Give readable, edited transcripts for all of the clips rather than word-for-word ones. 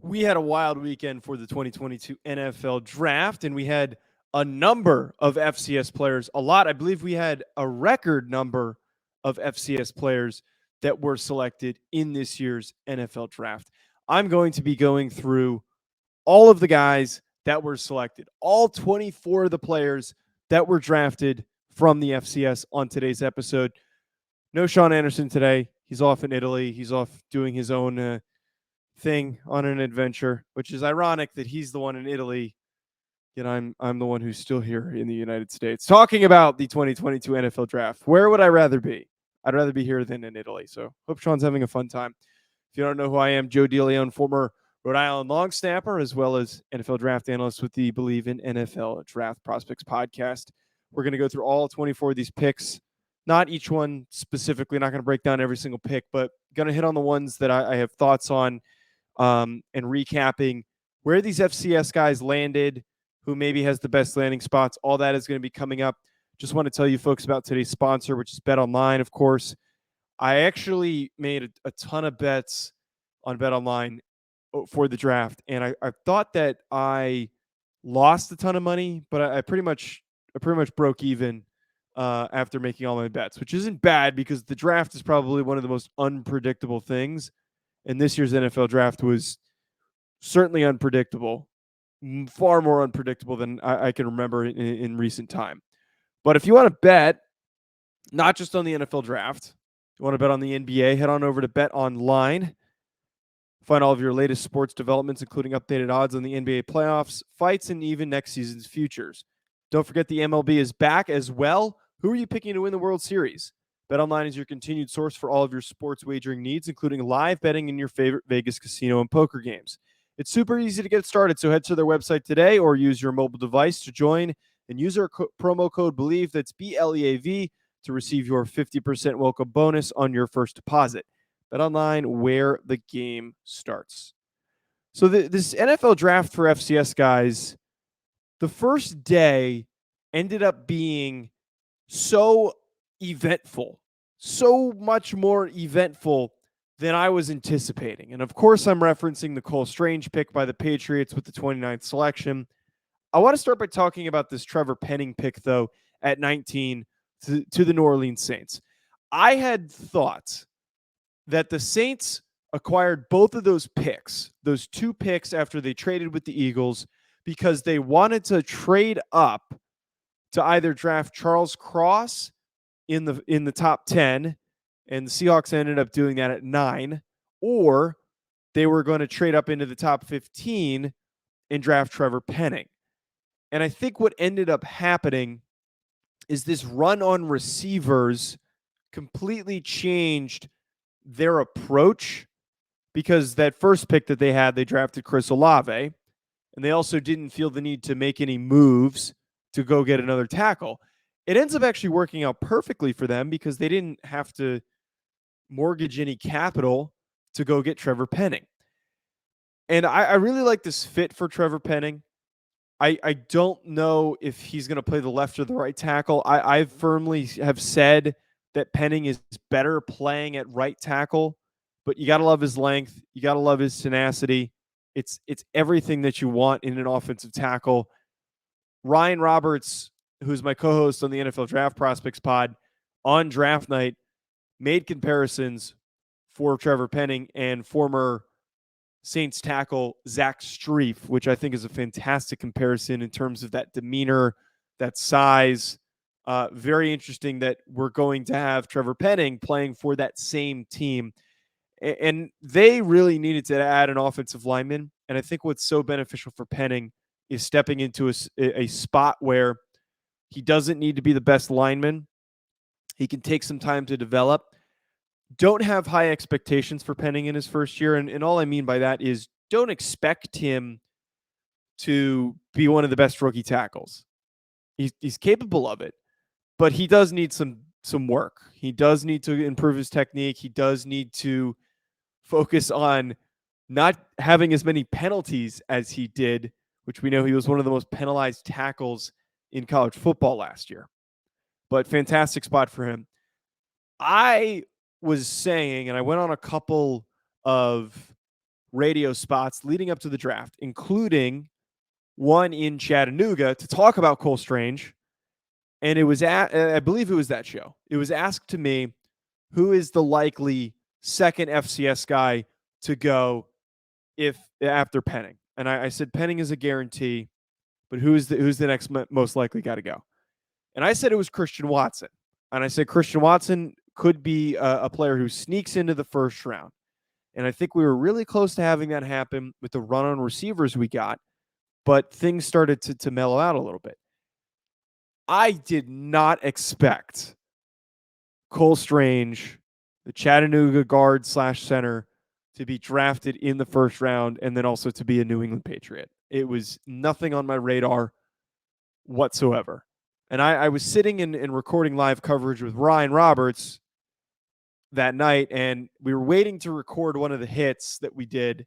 We had a wild weekend for the 2022 NFL draft, and we had a number of FCS players. A lot. I believe we had a record number of FCS players that were selected in this year's NFL draft. I'm going to be going through all of the guys that were selected, all 24 of the players that were drafted from the FCS on today's episode. No Sean Anderson today. He's off in Italy. He's off doing his own thing on an adventure, which is ironic that he's the one in Italy, yet I'm the one who's still here in the United States talking about the 2022 NFL draft. Where would I rather be? I'd rather be here than in Italy. So hope Sean's having a fun time. If you don't know who I am, Joe DeLeone, former Rhode Island long snapper, as well as NFL draft analyst with the Believe in NFL Draft Prospects podcast. We're going to go through all 24 of these picks, not each one specifically, not going to break down every single pick, but going to hit on the ones that I have thoughts on, and recapping where these FCS guys landed, who maybe has the best landing spots. All that is going to be coming up. Just want to tell you folks about today's sponsor, which is BetOnline, of course. I actually made a ton of bets on BetOnline for the draft, and I thought that I lost a ton of money, but I pretty much broke even after making all my bets, which isn't bad because the draft is probably one of the most unpredictable things. And this year's NFL draft was certainly unpredictable, far more unpredictable than I can remember in recent time. But if you want to bet, not just on the NFL draft, you want to bet on the NBA, head on over to Bet Online. Find all of your latest sports developments, including updated odds on the NBA playoffs, fights, and even next season's futures. Don't forget the MLB is back as well. Who are you picking to win the World Series? BetOnline is your continued source for all of your sports wagering needs, including live betting in your favorite Vegas casino and poker games. It's super easy to get started, so head to their website today or use your mobile device to join and use our promo code BELIEVE, that's BLEAV, to receive your 50% welcome bonus on your first deposit. BetOnline, where the game starts. So this NFL draft for FCS guys, the first day ended up being so eventful, so much more eventful than I was anticipating. And of course, I'm referencing the Cole Strange pick by the Patriots with the 29th selection. I want to start by talking about this Trevor Penning pick, though, at 19 to the New Orleans Saints. I had thought that the Saints acquired both of those picks, those two picks after they traded with the Eagles, because they wanted to trade up to either draft Charles Cross in the top 10, and the Seahawks ended up doing that at 9, or they were going to trade up into the top 15 and draft Trevor Penning. And I think what ended up happening is this run on receivers completely changed their approach, because that first pick that they had, they drafted Chris Olave, and they also didn't feel the need to make any moves to go get another tackle. It ends up actually working out perfectly for them because they didn't have to mortgage any capital to go get Trevor Penning. And I really like this fit for Trevor Penning. I don't know if he's going to play the left or the right tackle. I firmly have said that Penning is better playing at right tackle, but you got to love his length. You got to love his tenacity. It's everything that you want in an offensive tackle. Ryan Roberts, who's my co-host on the NFL Draft Prospects pod, on draft night, made comparisons for Trevor Penning and former Saints tackle Zach Strief, which I think is a fantastic comparison in terms of that demeanor, that size. Very interesting that we're going to have Trevor Penning playing for that same team. And they really needed to add an offensive lineman. And I think what's so beneficial for Penning is stepping into a spot where he doesn't need to be the best lineman. He can take some time to develop. Don't have high expectations for Penning in his first year. And all I mean by that is don't expect him to be one of the best rookie tackles. He's capable of it, but he does need some work. He does need to improve his technique. He does need to focus on not having as many penalties as he did, which we know he was one of the most penalized tackles in college football last year. But fantastic spot for him. I was saying, and I went on a couple of radio spots leading up to the draft, including one in Chattanooga to talk about Cole Strange. And it was I believe it was that show. It was asked to me, who is the likely second FCS guy to go if after Penning? And I said Penning is a guarantee, but who's the next most likely guy to go? And I said it was Christian Watson. And I said Christian Watson could be a player who sneaks into the first round. And I think we were really close to having that happen with the run on receivers we got, but things started to mellow out a little bit. I did not expect Cole Strange, the Chattanooga guard / center, to be drafted in the first round and then also to be a New England Patriot. It was nothing on my radar whatsoever. And I was sitting and recording live coverage with Ryan Roberts that night, and we were waiting to record one of the hits that we did.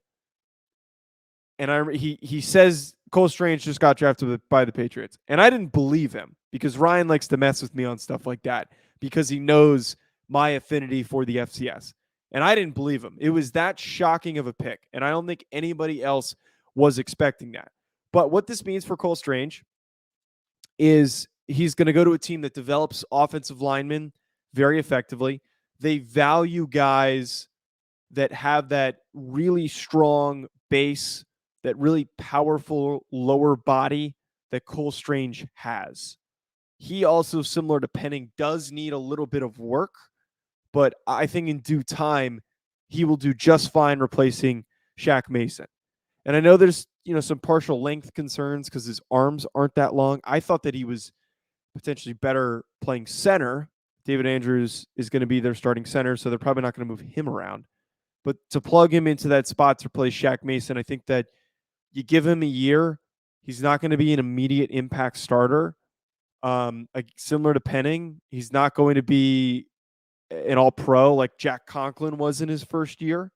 And he says Cole Strange just got drafted by the Patriots. And I didn't believe him because Ryan likes to mess with me on stuff like that because he knows my affinity for the FCS. And I didn't believe him. It was that shocking of a pick. And I don't think anybody else was expecting that. But what this means for Cole Strange is he's going to go to a team that develops offensive linemen very effectively. They value guys that have that really strong base, that really powerful lower body that Cole Strange has. He also, similar to Penning, does need a little bit of work, but I think in due time, he will do just fine replacing Shaq Mason. And I know there's, some partial length concerns because his arms aren't that long. I thought that he was potentially better playing center. David Andrews is going to be their starting center, so they're probably not going to move him around. But to plug him into that spot to replace Shaq Mason, I think that you give him a year, he's not going to be an immediate impact starter. Similar to Penning, he's not going to be an all-pro like Jack Conklin was in his first year.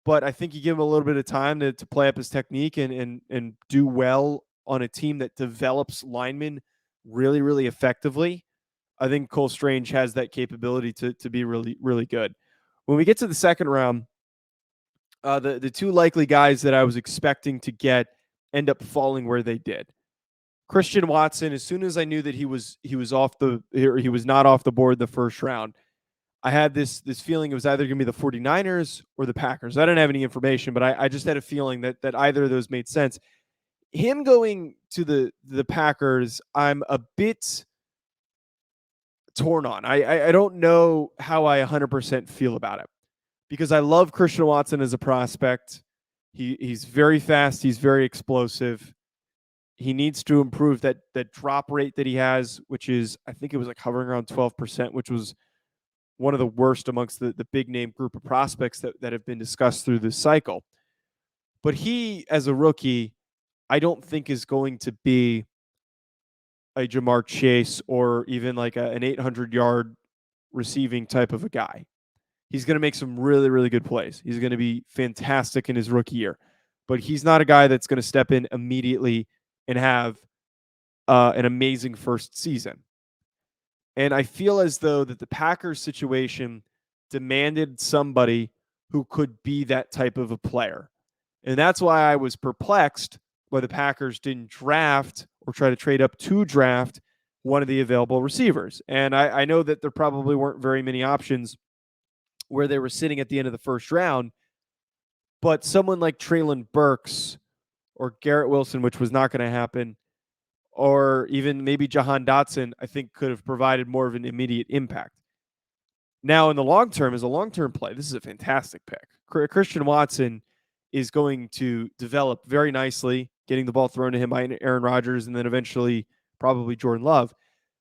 But I think you give him a little bit of time to play up his technique and do well on a team that develops linemen really, really effectively. I think Cole Strange has that capability to be really, really good. When we get to the second round, the two likely guys that I was expecting to get end up falling where they did. Christian Watson, as soon as I knew that he was not off the board the first round, I had this feeling it was either going to be the 49ers or the Packers. I didn't have any information, but I just had a feeling that either of those made sense. Him going to the Packers, I'm a bit torn on. I don't know how I 100% feel about it because I love Christian Watson as a prospect. He's very fast. He's very explosive. He needs to improve that drop rate that he has, which is, I think it was like hovering around 12%, which was one of the worst amongst the big name group of prospects that have been discussed through this cycle. But he, as a rookie, I don't think is going to be a Jamar Chase or even like an 800-yard receiving type of a guy. He's going to make some really, really good plays. He's going to be fantastic in his rookie year. But he's not a guy that's going to step in immediately and have an amazing first season. And I feel as though that the Packers situation demanded somebody who could be that type of a player. And that's why I was perplexed why the Packers didn't draft or try to trade up to draft one of the available receivers. And I know that there probably weren't very many options where they were sitting at the end of the first round, but someone like Treylon Burks or Garrett Wilson, which was not going to happen, or even maybe Jahan Dotson, I think could have provided more of an immediate impact. Now, in the long term, as a long-term play, this is a fantastic pick. Christian Watson is going to develop very nicely, getting the ball thrown to him by Aaron Rodgers and then eventually probably Jordan Love.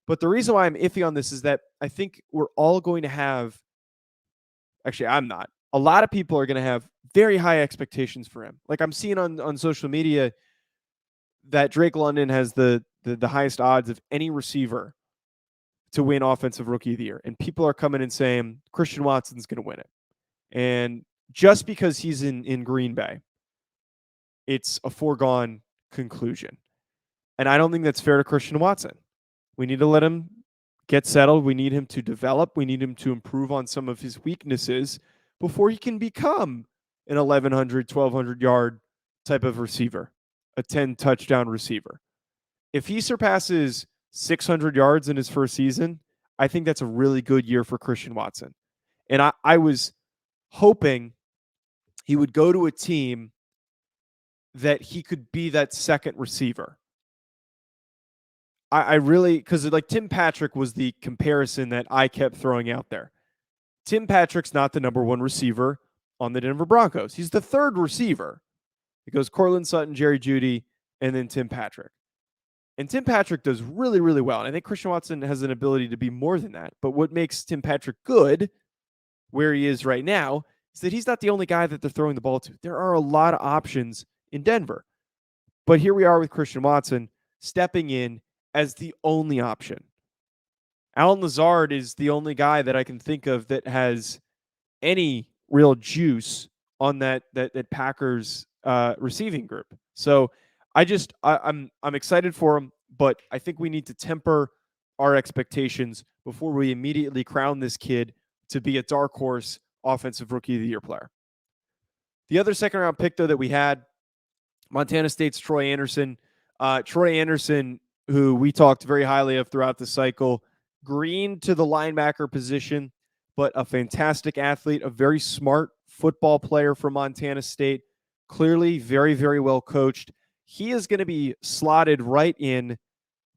But the reason why I'm iffy on this is that I think we're all going to have, actually, I'm not. A lot of people are going to have very high expectations for him. Like I'm seeing on social media that Drake London has the highest odds of any receiver to win Offensive Rookie of the Year. And people are coming and saying Christian Watson's going to win it. And just because he's in Green Bay, it's a foregone conclusion. And I don't think that's fair to Christian Watson. We need to let him get settled. We need him to develop. We need him to improve on some of his weaknesses before he can become an 1,100, 1,200 yard type of receiver, a 10 touchdown receiver. If he surpasses 600 yards in his first season, I think that's a really good year for Christian Watson. And I was hoping he would go to a team that he could be that second receiver. I really, because like Tim Patrick was the comparison that I kept throwing out there. Tim Patrick's not the number one receiver on the Denver Broncos. He's the third receiver. It goes Courtland Sutton, Jerry Jeudy, and then Tim Patrick. And Tim Patrick does really, really well. And I think Christian Watson has an ability to be more than that. But what makes Tim Patrick good, where he is right now, is that he's not the only guy that they're throwing the ball to. There are a lot of options in Denver. But here we are with Christian Watson stepping in as the only option. Allen Lazard is the only guy that I can think of that has any real juice on that Packers receiving group. So I'm excited for him, but I think we need to temper our expectations before we immediately crown this kid to be a dark horse offensive rookie of the year player. The other second round pick, though, that we had, Montana State's Troy Anderson. Troy Anderson, who we talked very highly of throughout the cycle, green to the linebacker position, but a fantastic athlete, a very smart football player from Montana State, clearly very, very well coached. He is going to be slotted right in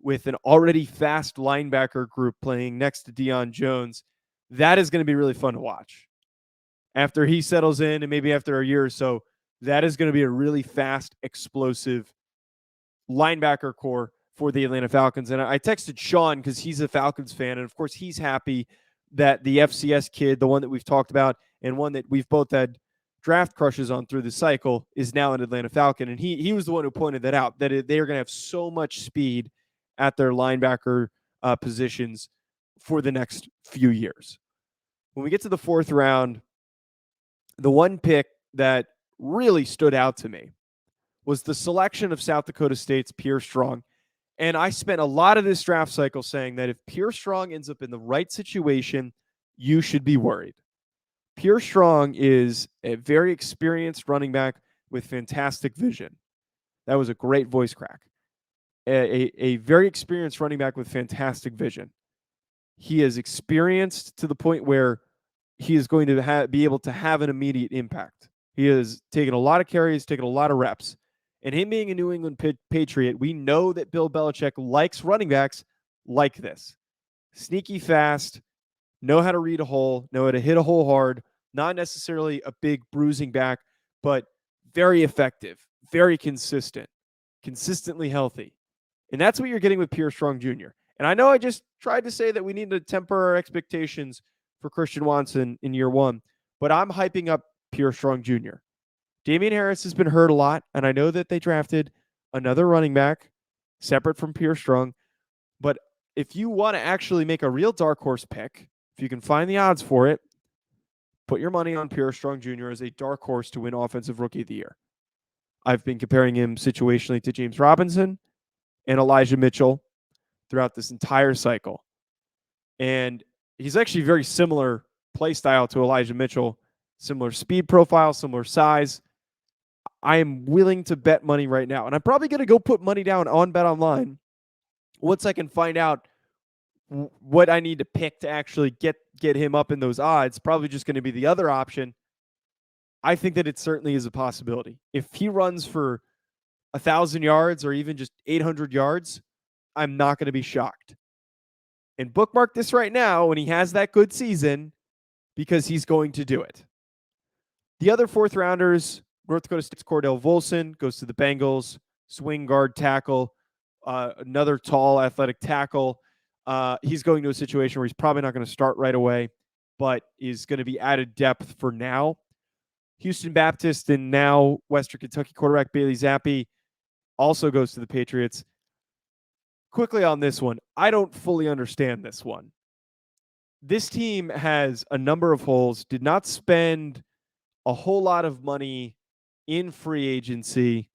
with an already fast linebacker group playing next to Deion Jones. That is going to be really fun to watch. After he settles in and maybe after a year or so, that is going to be a really fast, explosive linebacker core for the Atlanta Falcons. And I texted Sean because he's a Falcons fan. And of course, he's happy that the FCS kid, the one that we've talked about and one that we've both had draft crushes on through the cycle, is now an Atlanta Falcon. And he was the one who pointed that out, that they are going to have so much speed at their linebacker positions for the next few years. When we get to the fourth round, the one pick that really stood out to me was the selection of South Dakota State's Pierre Strong. And I spent a lot of this draft cycle saying that if Pierre Strong ends up in the right situation, you should be worried. Pierre Strong is a very experienced running back with fantastic vision. That was a great voice crack. A very experienced running back with fantastic vision. He is experienced to the point where he is going to be able to have an immediate impact. He has taken a lot of carries, taken a lot of reps. And him being a New England Patriot, we know that Bill Belichick likes running backs like this. Sneaky fast, know how to read a hole, know how to hit a hole hard, not necessarily a big bruising back, but very effective, very consistent, consistently healthy. And that's what you're getting with Pierre Strong Jr. And I know I just tried to say that we need to temper our expectations for Christian Watson in year one, but I'm hyping up Pierre Strong Jr. Damian Harris has been hurt a lot, and I know that they drafted another running back separate from Pierre Strong. But if you want to actually make a real dark horse pick, if you can find the odds for it, put your money on Pierre Strong Jr. as a dark horse to win Offensive Rookie of the Year. I've been comparing him situationally to James Robinson and Elijah Mitchell throughout this entire cycle. And he's actually very similar play style to Elijah Mitchell, similar speed profile, similar size. I am willing to bet money right now. And I'm probably going to go put money down on BetOnline once I can find out what I need to pick to actually get him up in those odds. Probably just going to be the other option. I think that it certainly is a possibility. If he runs for 1,000 yards or even just 800 yards, I'm not going to be shocked. And bookmark this right now when he has that good season, because he's going to do it. The other fourth rounders, North Dakota State's Cordell Volson goes to the Bengals, swing guard tackle, another tall athletic tackle. He's going to a situation where he's probably not going to start right away, but is going to be added depth for now. Houston Baptist and now Western Kentucky quarterback Bailey Zappi also goes to the Patriots. Quickly on this one, I don't fully understand this one. This team has a number of holes, did not spend a whole lot of money in free agency,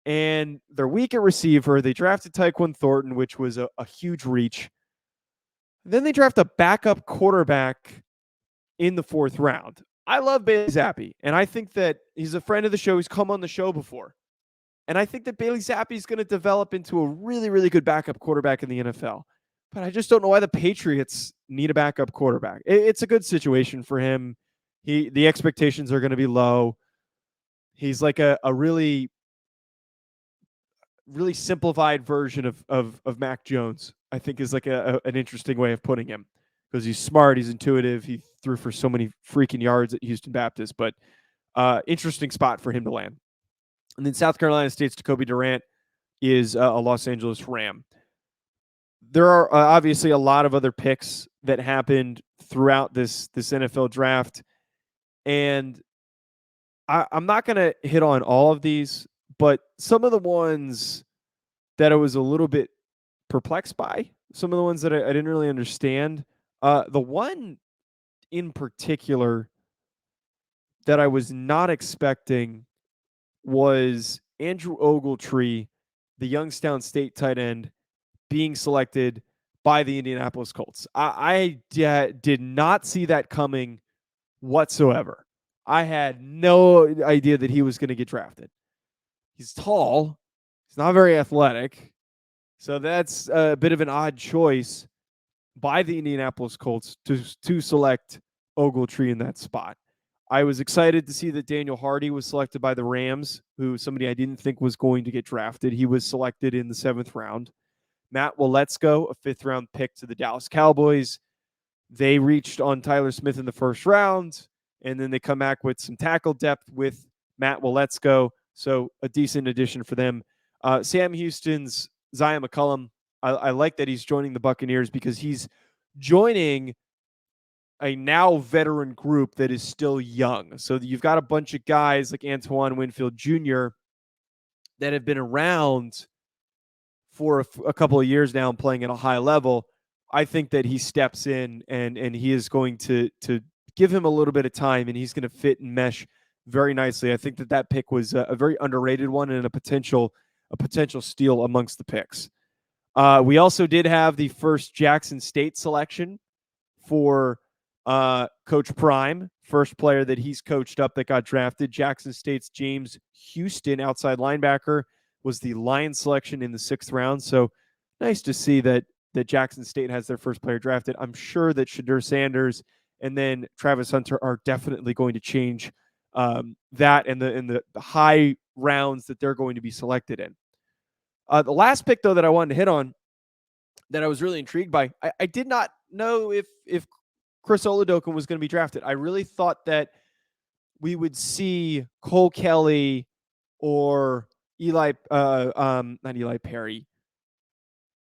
and they're weak at receiver. They drafted Tyquan Thornton, which was a huge reach. Then they draft a backup quarterback in the fourth round. I love Bailey Zappi, and I think that he's a friend of the show. He's come on the show before. And I think that Bailey Zappi is going to develop into a really, really good backup quarterback in the NFL. But I just don't know why the Patriots need a backup quarterback. It's a good situation for him. The expectations are going to be low. He's like a really, really simplified version of Mac Jones, I think is like an interesting way of putting him, because he's smart, he's intuitive, he threw for so many freaking yards at Houston Baptist, but interesting spot for him to land. And then South Carolina State's Jacoby Durant is a Los Angeles Ram. There are obviously a lot of other picks that happened throughout this NFL draft, and I'm not going to hit on all of these, but some of the ones that I was a little bit perplexed by, some of the ones that I didn't really understand. The one in particular that I was not expecting was Andrew Ogletree, the Youngstown State tight end, being selected by the Indianapolis Colts. I did not see that coming whatsoever. I had no idea that he was going to get drafted. He's tall. He's not very athletic. So that's a bit of an odd choice by the Indianapolis Colts to select Ogletree in that spot. I was excited to see that Daniel Hardy was selected by the Rams, who somebody I didn't think was going to get drafted. He was selected in the 7th round. Matt Waletzko, a 5th-round pick to the Dallas Cowboys. They reached on Tyler Smith in the 1st round, and then they come back with some tackle depth with Matt Waletzko, so a decent addition for them. Sam Houston's Zion McCullum, I like that he's joining the Buccaneers because he's joining a now veteran group that is still young. So you've got a bunch of guys like Antoine Winfield Jr. that have been around for a couple of years now and playing at a high level. I think that he steps in and he is going to give him a little bit of time, and he's going to fit and mesh very nicely. I think that pick was a very underrated one and a potential steal amongst the picks. We also did have the first Jackson State selection for Coach Prime, first player that he's coached up that got drafted. Jackson State's James Houston, outside linebacker, was the Lions selection in the 6th round. So nice to see that Jackson State has their first player drafted. I'm sure that Shadur Sanders and then Travis Hunter are definitely going to change that and the high rounds that they're going to be selected in. The last pick, though, that I wanted to hit on that I was really intrigued by, I did not know if Chris Oludoka was going to be drafted. I really thought that we would see Cole Kelly or not Eli Perry.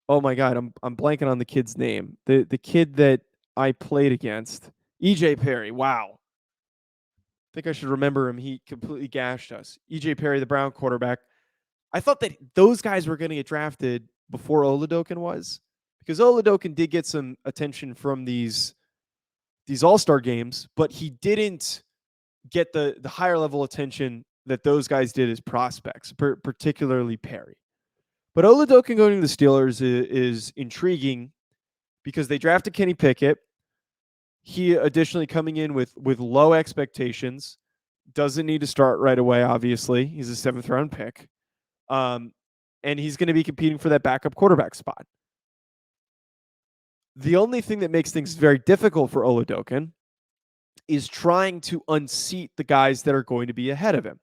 Oh my God, I'm blanking on the kid's name. The kid that I played against, EJ Perry. Wow. I think I should remember him. He completely gashed us. EJ Perry, the Brown quarterback. I thought that those guys were going to get drafted before Oludoka was, because Oludoka did get some attention from these all-star games, but he didn't get the higher level attention that those guys did as prospects, particularly Perry. But Oludoka going to the Steelers is intriguing because they drafted Kenny Pickett. He additionally coming in with low expectations, doesn't need to start right away, obviously. He's a 7th-round pick. And he's going to be competing for that backup quarterback spot. The only thing that makes things very difficult for Oludoka is trying to unseat the guys that are going to be ahead of him.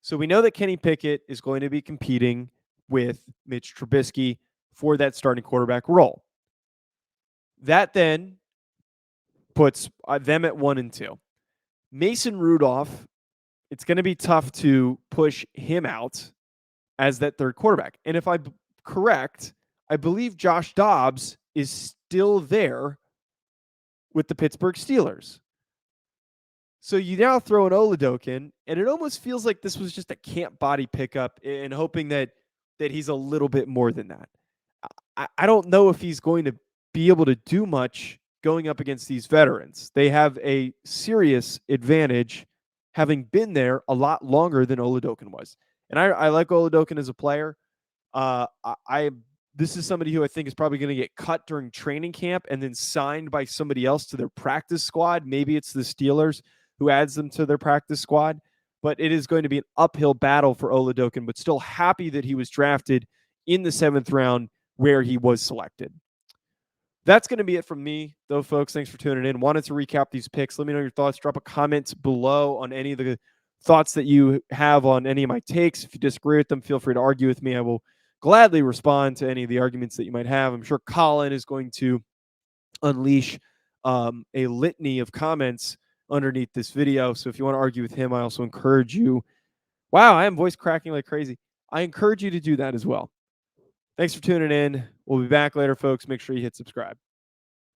So we know that Kenny Pickett is going to be competing with Mitch Trubisky for that starting quarterback role. That then puts them at 1 and 2. Mason Rudolph, it's going to be tough to push him out as that third quarterback. And if I'm correct, I believe Josh Dobbs is still there with the Pittsburgh Steelers. So you now throw an Oludoka, and it almost feels like this was just a camp body pickup and hoping that he's a little bit more than that. I don't know if he's going to be able to do much going up against these veterans. They have a serious advantage having been there a lot longer than Oludoka was. And I like Oludoka as a player. This is somebody who I think is probably going to get cut during training camp and then signed by somebody else to their practice squad. Maybe it's the Steelers. who adds them to their practice squad. But it is going to be an uphill battle for Oludoka, but still happy that he was drafted in the 7th round where he was selected. That's going to be it from me, though, folks. Thanks for tuning in. Wanted to recap these picks. Let me know your thoughts. Drop a comment below on any of the thoughts that you have on any of my takes. If you disagree with them, feel free to argue with me. I will gladly respond to any of the arguments that you might have. I'm sure Colin is going to unleash a litany of comments underneath this video. So if you want to argue with him, I also encourage you. Wow, I am voice cracking like crazy. I encourage you to do that as well. Thanks for tuning in. We'll be back later, folks. Make sure you hit subscribe.